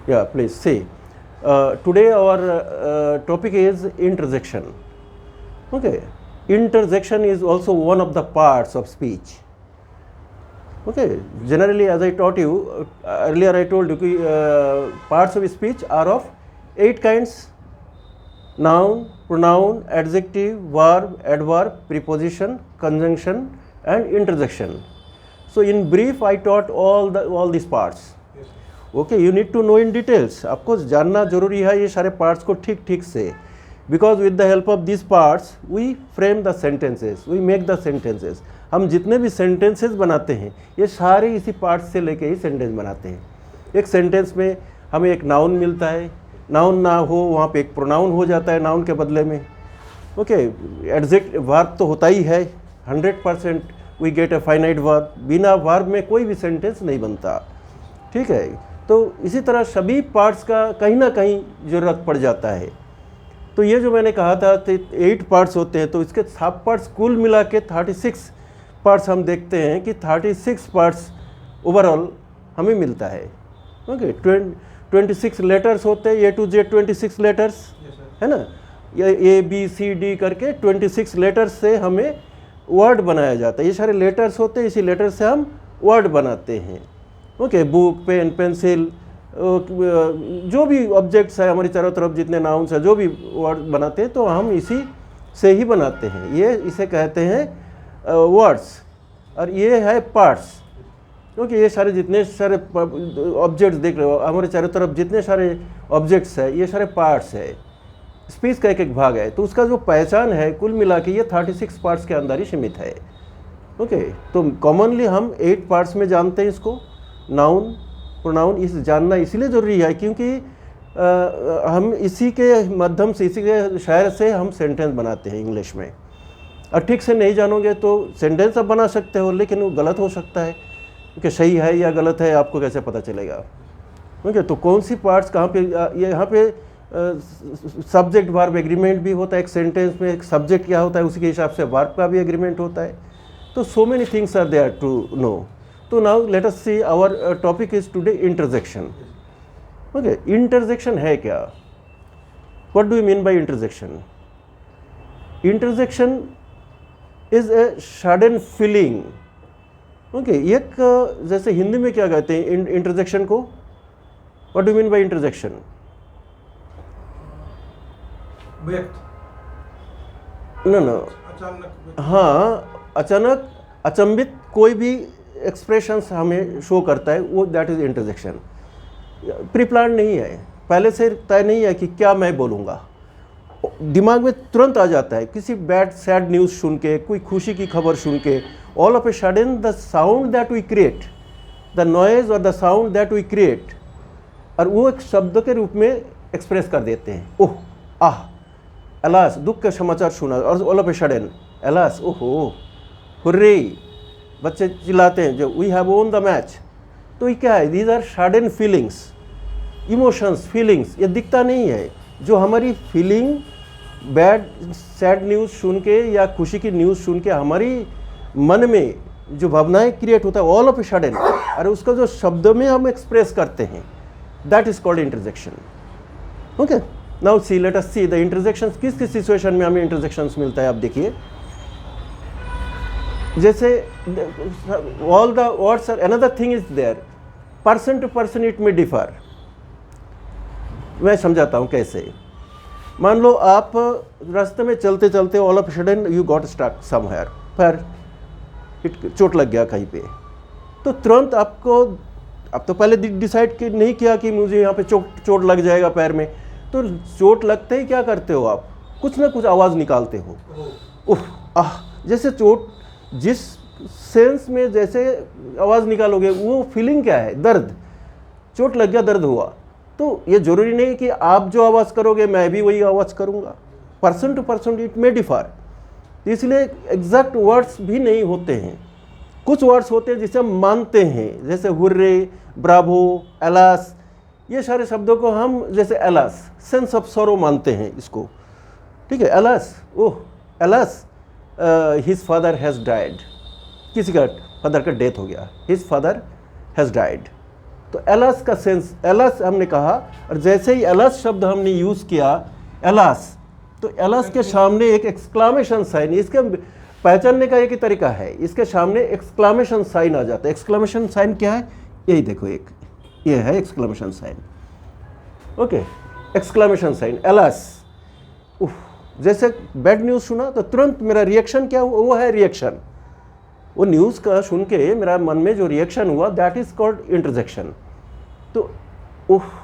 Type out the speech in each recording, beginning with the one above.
Yeah, please see. Today our topic is interjection. Okay, interjection is also one of the parts of speech. Okay, generally, as I taught you earlier, I told you parts of speech are of 8 kinds: noun, pronoun, adjective, verb, adverb, preposition, conjunction, and interjection. So in brief, I taught all these parts. Okay, you need to know in details. आपको जानना जरूरी है ये सारे parts को ठीक ठीक से, because with the help of this parts we frame the sentences, we make the sentences. हम जितने भी सेंटेंसेस बनाते हैं ये सारे इसी पार्ट्स से लेके ही सेंटेंस बनाते हैं. एक सेंटेंस में हमें एक नाउन मिलता है, नाउन ना हो वहाँ पे एक प्रोनाउन हो जाता है नाउन के बदले में. ओके, एडजेक्ट वर्ब तो होता ही है, 100% we get a finite verb. बिना वर्ब में कोई भी सेंटेंस नहीं बनता. ठीक है, तो इसी तरह सभी पार्ट्स का कहीं ना कहीं ज़रूरत पड़ जाता है. तो ये जो मैंने कहा था 8 पार्ट्स होते हैं, तो इसके सब पार्ट्स कुल मिला के 36 पार्ट्स हम देखते हैं कि 36 पार्ट्स ओवरऑल हमें मिलता है. ओके, 26 लेटर्स होते हैं, A to Z 26 लेटर्स है ना, ये ABCD करके 26 लेटर्स से हमें वर्ड बनाया जाता है. ये सारे लेटर्स होते हैं, इसी लेटर से हम वर्ड बनाते हैं. ओके, बुक, पेन, पेंसिल, जो भी ऑब्जेक्ट्स है हमारी चारों तरफ, जितने नाउन्स है, जो भी वर्ड बनाते हैं तो हम इसी से ही बनाते हैं. ये इसे कहते हैं वर्ड्स, और ये है पार्ट्स. क्योंकि ये सारे जितने सारे ऑब्जेक्ट्स देख रहे हो हमारे चारों तरफ, जितने सारे ऑब्जेक्ट्स है ये सारे पार्ट्स है. स्पीच का एक एक भाग है, तो उसका जो पहचान है कुल मिला के ये 36 पार्ट्स के अंदर ही सीमित है. ओके, तो कॉमनली हम 8 पार्ट्स में जानते हैं इसको. नाउन, प्रोनाउन, इस जानना इसलिए ज़रूरी है क्योंकि हम इसी के माध्यम से, इसी के शायर से हम सेंटेंस बनाते हैं इंग्लिश में. और ठीक से नहीं जानोगे तो सेंटेंस आप बना सकते हो लेकिन वो गलत हो सकता है, क्योंकि सही है या गलत है आपको कैसे पता चलेगा. ओके, तो कौन सी पार्ट्स कहाँ पे, यहाँ पे सब्जेक्ट वर्ब एग्रीमेंट भी होता है. एक सेंटेंस में एक सब्जेक्ट क्या होता है उसी के हिसाब से वर्ब का भी एग्रीमेंट होता है. तो so many things are there to know. So now let us see our topic is today interjection. Okay, interjection है क्या? What do you mean by interjection? Interjection is a sudden feeling. Okay, एक जैसे हिंदी में क्या कहते हैं interjection को? What do you mean by interjection? No. हाँ, अचानक, अचंभित कोई भी एक्सप्रेशंस हमें शो करता है, वो that is interjection. Pre plan नहीं है, पहले से तय नहीं है कि क्या मैं बोलूँगा. दिमाग में तुरंत आ जाता है किसी बैड सैड न्यूज़ सुन के, कोई खुशी की खबर सुन के. All of a sudden the sound that we create, the noise और the sound that we create, और वो एक शब्द के रूप में एक्सप्रेस कर देते हैं. ओह, आह, अलास, दुख का समाचार सुना और all of a sudden alas, ओहो, हुर्रे, बच्चे चिल्लाते हैं जो we have won the match. तो ये क्या है? These are sudden feelings, emotions, feelings. ये दिखता नहीं है. जो हमारी फीलिंग बैड सैड न्यूज़ सुन के या खुशी की न्यूज़ सुन के हमारी मन में जो भावनाएं क्रिएट होता है ऑल ऑफ ए सडन, और उसका जो शब्द में हम एक्सप्रेस करते हैं, that is called interjection. Okay, now see, let us see the interjections. किस किस सिचुएशन में हमें इंटरजेक्शंस मिलता है आप देखिए. जैसे all the words are, another thing is there, person to person it में डिफर. मैं समझाता हूँ कैसे. मान लो आप रास्ते में चलते चलते all of sudden you got stuck somewhere, पैर चोट लग गया कहीं पे, तो तुरंत आपको, अब तो पहले डिसाइड नहीं किया कि मुझे यहाँ पे चोट लग जाएगा पैर में, तो चोट लगते ही क्या करते हो आप? कुछ ना कुछ आवाज़ निकालते हो. उफ, आह, जैसे चोट जिस सेंस में जैसे आवाज़ निकालोगे वो फीलिंग क्या है? दर्द. चोट लग गया, दर्द हुआ. तो ये ज़रूरी नहीं कि आप जो आवाज़ करोगे मैं भी वही आवाज़ करूँगा. Person to person it may differ. इसलिए एग्जैक्ट वर्ड्स भी नहीं होते हैं. कुछ वर्ड्स होते हैं जिसे हम मानते हैं, जैसे हुर्रे, ब्रावो, एलास. ये सारे शब्दों को हम, जैसे एलास, सेंस ऑफ सॉरो मानते हैं इसको. ठीक है, alas, oh alas, his father has died. किसी का फादर का डेथ हो गया, हिज फादर हैज़ डाइड. तो एलस का सेंस, एलस हमने कहा, और जैसे ही एलस शब्द हमने यूज़ किया, एलस, तो एलस के सामने एक एक्सक्लामेशन साइन, इसके पहचानने का एक ही तरीका है, इसके सामने एक्सक्लामेशन साइन आ जाता है। एक्सक्लामेशन साइन क्या है? यही देखो, एक ये है exclamation sign. Okay, exclamation sign, alas. जैसे बैड न्यूज़ सुना तो तुरंत मेरा रिएक्शन क्या हुआ? वो है रिएक्शन। वो न्यूज़ का सुन के मेरा मन में जो रिएक्शन हुआ, दैट इज़ कॉल्ड इंटरजेक्शन। तो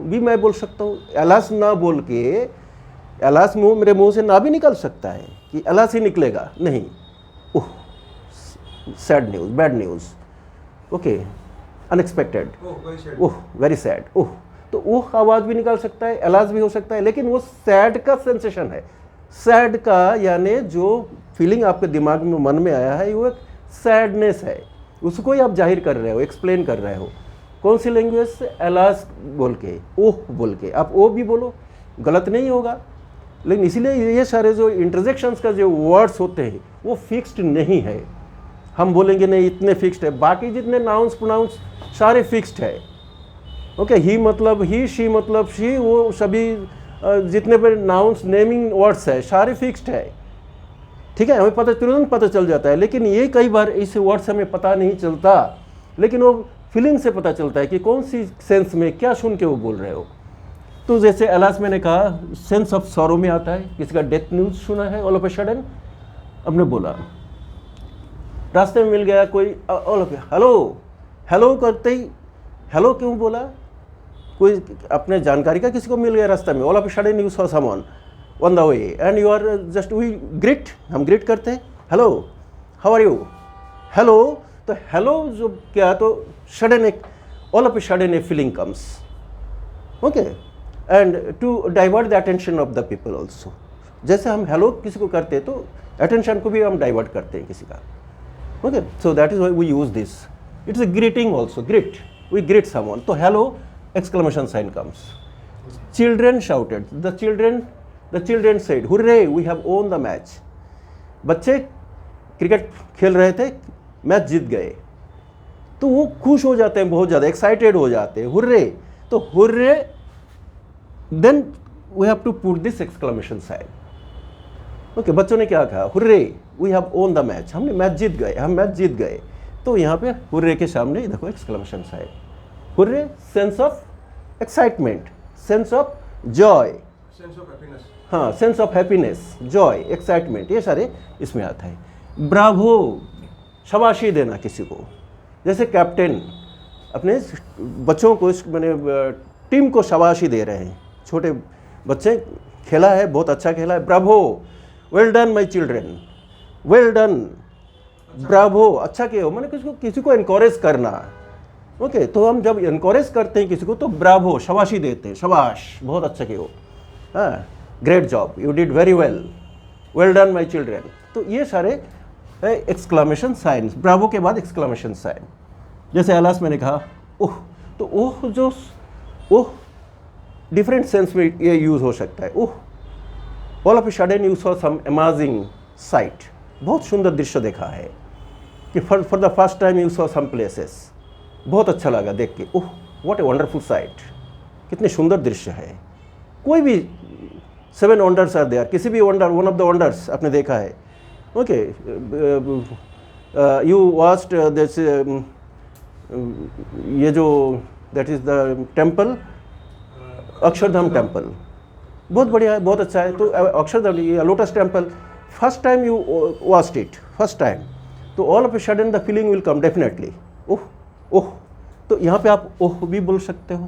भी मैं बोल सकता हूँ, एलस ना बोल के, एलस मेरे मुंह से ना भी निकल सकता है कि एलस ही निकलेगा, नहीं, sad news, bad news, okay, unexpected, very sad, तो ओह आवाज़ भी निकल सकता है, एलस भी हो सकता है, लेकिन वो सैड का सेंसेशन है। सैड का यानी जो फीलिंग आपके दिमाग में, मन में आया है, वो एक सैडनेस है, उसको ही आप जाहिर कर रहे हो, एक्सप्लेन कर रहे हो। कौन सी लैंग्वेज से? एलस बोल के, ओह बोल के। आप ओ भी बोलो, गलत नहीं होगा, लेकिन इसीलिए ये सारे जो इंटरजेक्शंस का जो वर्ड्स होते हैं वो फिक्स्ड नहीं है। हम बोलेंगे नहीं इतने फिक्स्ड है, बाकी जितने नाउंस प्रोनाउंस सारे फिक्स्ड है। ओके, ही मतलब ही, शी मतलब शी, वो सभी जितने भी नाउंस नेमिंग वर्ड्स है सारे फिक्स्ड है। ठीक है, हमें पता, तुरंत पता चल जाता है। लेकिन ये कई बार इस वर्ड से हमें पता नहीं चलता, लेकिन वो फीलिंग से पता चलता है कि कौन सी सेंस में क्या सुन के वो बोल रहे हो। तो जैसे एलस मैंने कहा, सेंस ऑफ सॉरो में आता है। किसी का डेथ न्यूज़ सुना है, ऑल ऑफ ए सडन हमने बोला, रास्ते में मिल गया कोई, ऑल ऑफ हेलो, हेलो करते ही, हेलो क्यों बोला? कोई अपने जानकारी का किसी को मिल गया रास्ते में, all of a sudden you saw someone on the way and you are just, we greet, हम ग्रीट करते हैं, hello, how are you, hello. तो हेलो जो क्या, तो सडन एक, all of a sudden a feeling comes, okay, and to divert the attention of the people also. जैसे हम हेलो किसी को करते हैं तो अटेंशन को भी हम डाइवर्ट करते हैं किसी का, okay, so that is why we use this. It's a greeting also, greet, we greet someone, तो hello, exclamation sign comes. Children shouted, the children said, hooray, we have won the match. बच्चे cricket खेल रहे थे, match जीत गए, तो वो खुश हो जाते हैं, बहुत ज़्यादा एक्साइटेड हो जाते हैं, हुर्रे। तो hurray, then we have to put this exclamation sign. Okay, बच्चों ने क्या कहा? Hurray, we have won the match, हमने मैच जीत गए, हम मैच जीत गए। तो यहाँ पे हुर्रे के सामने देखो exclamation sign. Hurray, sense of excitement, sense of joy, sense of happiness, हाँ, sense of happiness, joy, excitement, ये सारे इसमें आता है। ब्रावो, शाबाशी देना किसी को, जैसे कैप्टन अपने बच्चों को, मैंने टीम को शाबाशी दे रहे हैं, छोटे बच्चे, खेला है, बहुत अच्छा खेला है, Bravo, well done my children, well done, Bravo, अच्छा किया हो, मैंने किसी को इनकरेज करना। ओके, तो हम जब इनकरेज करते हैं किसी को तो ब्रावो, शाबाशी देते हैं, शाबाश, बहुत अच्छा किया हो, हाँ, great job, you did very well, well done my children. तो ये सारे एक्सक्लेमेशन साइंस, ब्रावो के बाद एक्सक्लेमेशन साइन। जैसे एलस मैंने कहा ओह, तो ओह जो ओह डिफरेंट सेंस में ये यूज़ हो सकता है। Oh, all of a sudden you saw some amazing sight, बहुत सुंदर दृश्य देखा है, कि for the first time you saw some places, बहुत अच्छा लगा देख के, oh what a wonderful sight, कितने सुंदर दृश्य है। कोई भी 7 वंडर्स आर देयर, किसी भी wonder, one of the wonders आपने देखा है। ओके, यू वॉच्ड दिस, ये जो that is the temple, Akshardham temple, बहुत बढ़िया है, बहुत अच्छा है। तो अक्षरधाम, ये lotus temple, first time you watched it, first time, तो all of a sudden the feeling will come definitely, oh oh. तो यहाँ पे आप ओह भी बोल सकते हो,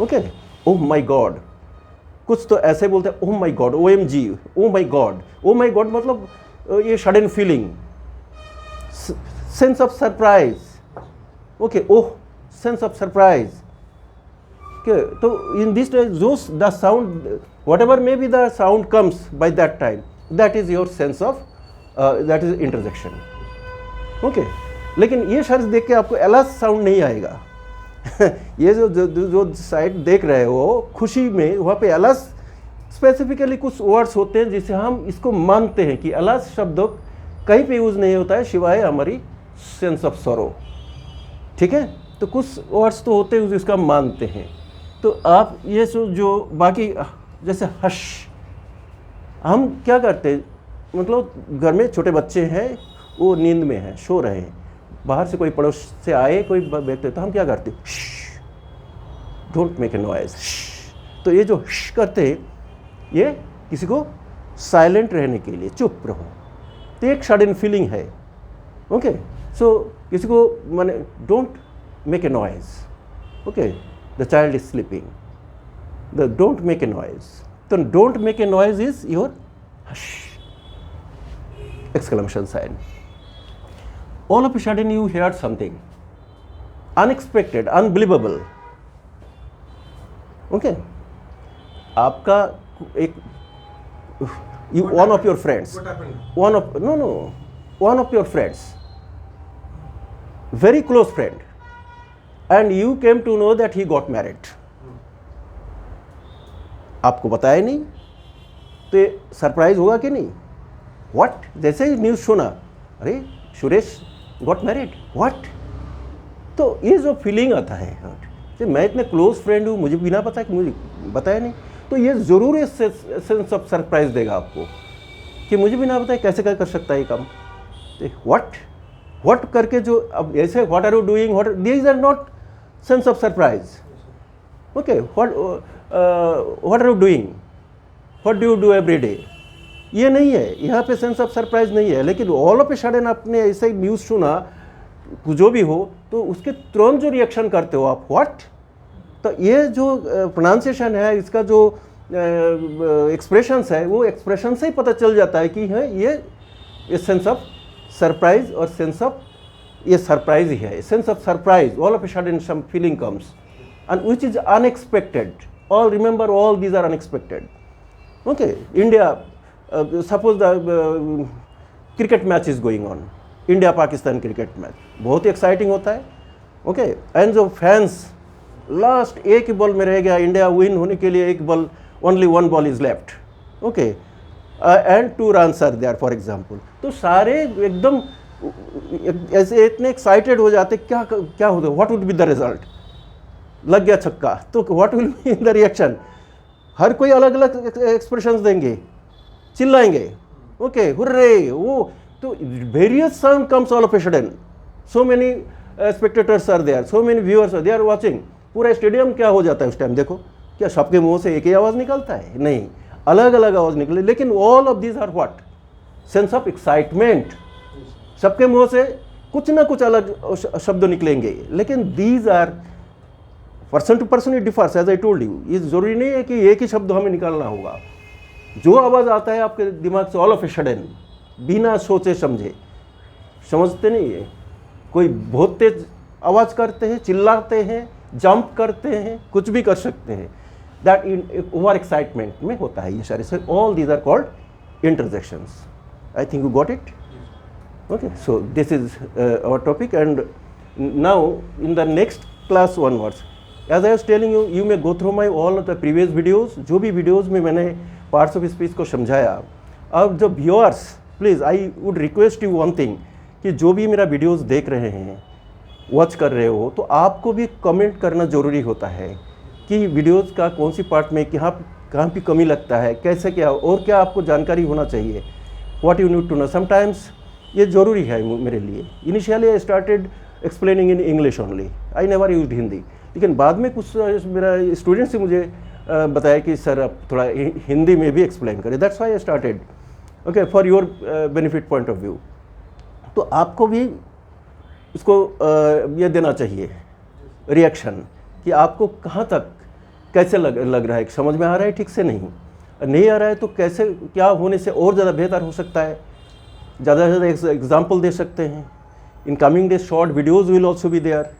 ओके, ओह माय गॉड, कुछ तो ऐसे बोलते हैं, oh my God, OMG, oh my God. Oh my God मतलब ये sudden feeling, sense of surprise, okay, oh sense of surprise. तो इन दिस जो the sound, what ever may be the sound comes by that time, that is your sense of, that is interjection, okay. लेकिन ये शर्त देख के आपको एलस sound नहीं आएगा। ये जो साइड देख रहे हो खुशी में, वहाँ पे एलस स्पेसिफिकली कुछ वर्ड्स होते हैं जिसे हम इसको मानते हैं कि एलस शब्द कहीं पे यूज़ नहीं होता है सिवाय हमारी सेंस ऑफ सॉरो, ठीक है। तो कुछ वर्ड्स तो होते हैं जिसका हम मानते हैं। तो आप ये जो बाकी जैसे हश, हम क्या करते हैं, मतलब घर में छोटे बच्चे हैं, वो नींद में हैं, सो रहे हैं, बाहर से कोई पड़ोस से आए कोई व्यक्ति, तो हम क्या करते हैं, डोंट मेक ए नॉइज। तो ये जो करते हैं, ये किसी को साइलेंट रहने के लिए, चुप रहो, तो एक सडन फीलिंग है। ओके, सो किसी को माने don't make a noise, okay, the child is sleeping, the don't make a noise. तो don't make a noise is your hush, exclamation sign. All of a sudden you heard something unexpected, unbelievable. Okay, आपका एक one of your friends, one of your friends, very close friend, and you came to know that he got married. आपको बताया नहीं, तो ये surprise होगा कि नहीं? व्हाट, जैसे ही न्यूज़ सुना, अरे सुरेश गॉट मैरिड, व्हाट। तो ये जो फीलिंग आता है कि मैं इतने क्लोज फ्रेंड हूँ, मुझे बिना पता कि मुझे बताया नहीं, तो ये ज़रूर इस सेंस ऑफ सरप्राइज देगा आपको कि मुझे बिना बताए कैसे क्या कर सकता है ये काम। व्हाट करके जो अब ऐसे what are you doing, what, these are not sense of surprise. Okay, what are you doing, what do you do every day, ये नहीं है, यहाँ पे सेंस ऑफ सरप्राइज नहीं है। लेकिन ऑल ऑफ ए सडन आपने ऐसे ही न्यूज़ सुना, जो भी हो, तो उसके तुरंत जो रिएक्शन करते हो आप, व्हाट। तो ये जो प्रोनाउंसिएशन है, इसका जो एक्सप्रेशंस है, वो एक्सप्रेशन से ही पता चल जाता है कि है ये सेंस ऑफ सरप्राइज, और सेंस ऑफ ये सरप्राइज ही है, sense of surprise. All of a sudden some feeling comes and which is unexpected. All remember, all these are unexpected. Okay, India, suppose the cricket match is going on, India Pakistan cricket match बहुत ही exciting होता है। Okay, and जो fans last एक ही ball में रह गया, इंडिया विन होने के लिए एक ball, only one ball is left, okay, and 2 runs are there for example, तो सारे एकदम ऐसे इतने एक्साइटेड हो जाते, क्या होता, what would be the result, लग गया छक्का, तो what will be the reaction. हर कोई अलग अलग एक्सप्रेशंस देंगे, चिल्लाएंगे, ओके, हुर्रे, वो तो various sound comes all of a sudden, so many spectators are there, so many viewers are they are watching, पूरा स्टेडियम क्या हो जाता है उस टाइम। देखो, क्या सबके मुंह से एक ही आवाज़ निकलता है? नहीं, अलग अलग आवाज़ निकले, लेकिन all of these are what, sense of excitement. सबके मुंह से कुछ ना कुछ अलग शब्द निकलेंगे, लेकिन these are person to person it differs, as I told you. ये जरूरी नहीं है कि एक ही शब्द हमें निकालना होगा। जो आवाज़ आता है आपके दिमाग से ऑल ऑफ ए सडन, बिना सोचे समझे, समझते नहीं है, कोई बहुत तेज आवाज़ करते हैं, चिल्लाते हैं, जंप करते हैं, कुछ भी कर सकते हैं, दैट इन ओवर एक्साइटमेंट में होता है ये सारे। So all these are called interjections. I think you got it. Okay, so this is our topic, and now in the next class onwards, as I was telling you, you may go through my all of the previous videos, जो भी videos में मैंने parts of speech को समझाया। अब जो viewers, please I would request you one thing, कि जो भी मेरा वीडियोस देख रहे हैं, वॉच कर रहे हो, तो आपको भी कमेंट करना ज़रूरी होता है कि वीडियोस का कौन सी पार्ट में कहाँ पे कमी लगता है, कैसे क्या, और क्या आपको जानकारी होना चाहिए, what you need to know. Sometimes ये ज़रूरी है मेरे लिए। Initially I started explaining in English only, I never used Hindi, लेकिन बाद में कुछ मेरा स्टूडेंट्स से मुझे बताया कि सर आप थोड़ा हिंदी में भी एक्सप्लेन करें, that's why I started, okay, for your benefit point of view. तो आपको भी इसको ये देना चाहिए रिएक्शन कि आपको कहाँ तक कैसे लग रहा है, समझ में आ रहा है, ठीक से नहीं आ रहा है, तो कैसे क्या होने से और ज़्यादा बेहतर हो सकता है, ज़्यादा से ज़्यादा एग्जाम्पल दे सकते हैं। In coming days short videos will also be there,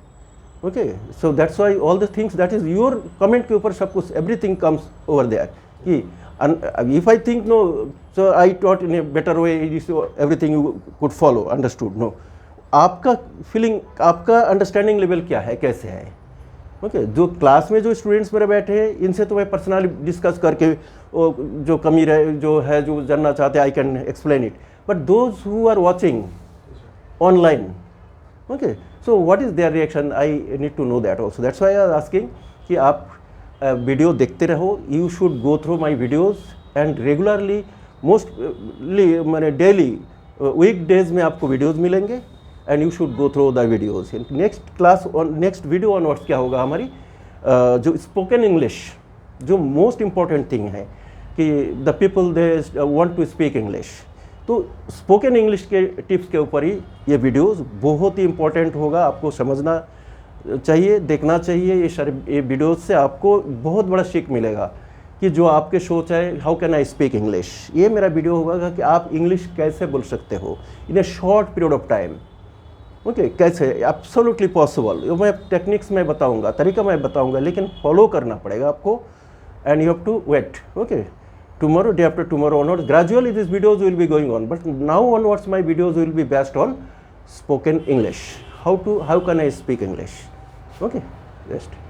okay, so that's why all the things, that is your comment के ऊपर सब कुछ, एवरीथिंग कम्स ओवर देयर। कि if I think no, so I taught in a better way, everything you could follow, understood, no, आपका feeling, आपका understanding level क्या है, कैसे है, ओके। जो क्लास में जो स्टूडेंट्स मेरे बैठे हैं, इनसे तो मैं पर्सनली डिस्कस करके जो कमी रहे, जो है, जो जानना चाहते हैं, I can explain it, but those who are watching online, Okay, so what is their reaction? I need to know that also. That's why I was asking कि आप वीडियो देखते रहो. You should go through my videos and regularly, mostly मैंने daily weekdays में आपको videos मिलेंगे and you should go through the videos. Next class on next video onwards क्या होगा हमारी जो spoken English, जो most important thing है कि the people they want to speak English. तो स्पोकन इंग्लिश के टिप्स के ऊपर ही ये वीडियोस बहुत ही इम्पोर्टेंट होगा. आपको समझना चाहिए, देखना चाहिए. ये वीडियोस से आपको बहुत बड़ा सीख मिलेगा कि जो आपके सोच है how can I speak English. ये मेरा वीडियो होगा कि आप इंग्लिश कैसे बोल सकते हो in a short period of time. Okay, कैसे एब्सोल्युटली पॉसिबल. मैं टेक्निक्स में बताऊँगा, तरीका मैं बताऊँगा, लेकिन फॉलो करना पड़ेगा आपको. And you have to wait. Okay, tomorrow, day after tomorrow onwards, gradually these videos will be going on, but now onwards my videos will be based on spoken English. How can I speak English? Okay, just